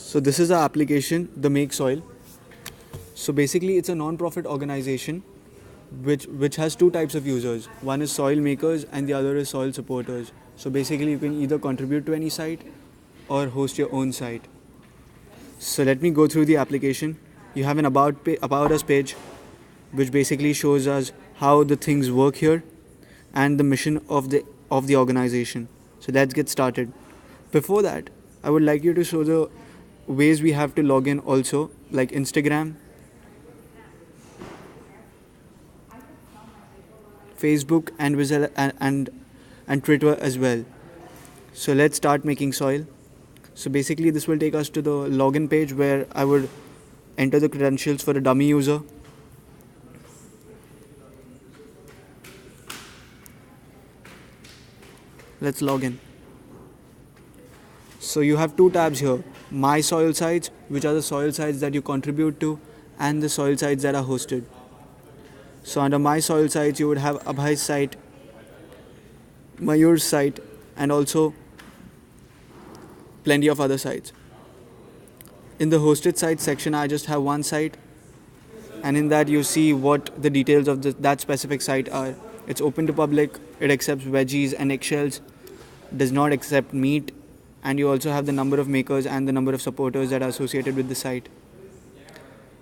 So this is our application, the MakeSoil. So basically it's a non-profit organization which has two types of users. One is soil makers and the other is soil supporters. So basically you can either contribute to any site or host your own site. So let me go through the application. You have an about us page which basically shows us how the things work here and the mission of the organization. So let's get started. Before that, I would like you to show the ways we have to log in also, like Instagram, Facebook, and Twitter as well. So let's start making soil. So basically this will take us to the login page where I would enter the credentials for a dummy user. Let's log in. So you have two tabs here, My Soil Sites, which are the soil sites that you contribute to, and the soil sites that are hosted. So under My Soil Sites, you would have Abhay's site, Mayur's site, and also plenty of other sites. In the hosted sites section, I just have one site, and in that you see what the details of that specific site are. It's open to public, it accepts veggies and eggshells, does not accept meat, and you also have the number of makers and the number of supporters that are associated with the site.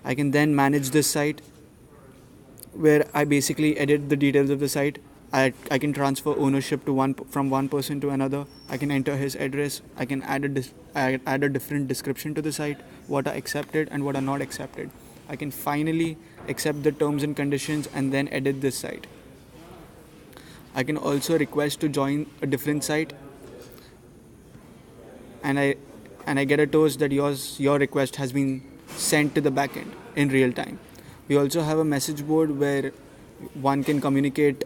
I can then manage this site where I basically edit the details of the site. I can transfer ownership to from one person to another. I can enter his address. I can add a different description to the site, what are accepted and what are not accepted. I can finally accept the terms and conditions and then edit this site. I can also request to join a different site, and I get a toast that your request has been sent to the backend in real time. We also have a message board where one can communicate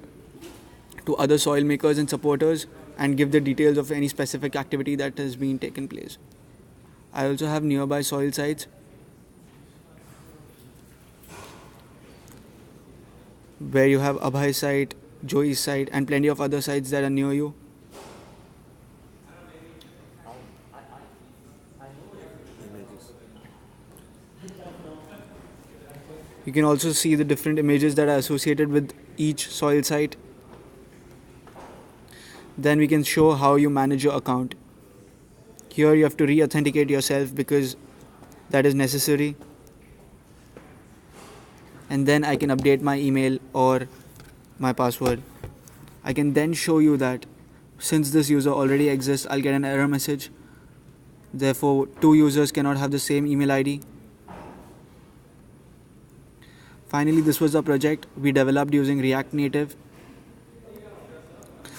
to other soil makers and supporters and give the details of any specific activity that has been taken place. I also have nearby soil sites where you have Abhay's site, Joey's site, and plenty of other sites that are near you. You can also see the different images that are associated with each soil site. Then we can show how you manage your account. Here you have to re-authenticate yourself because that is necessary. And then I can update my email or my password. I can then show you that since this user already exists, I'll get an error message. Therefore, two users cannot have the same email ID. Finally, this was a project we developed using React Native.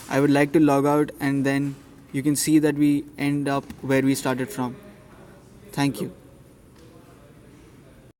I would like to log out and then you can see that we end up where we started from. Thank you.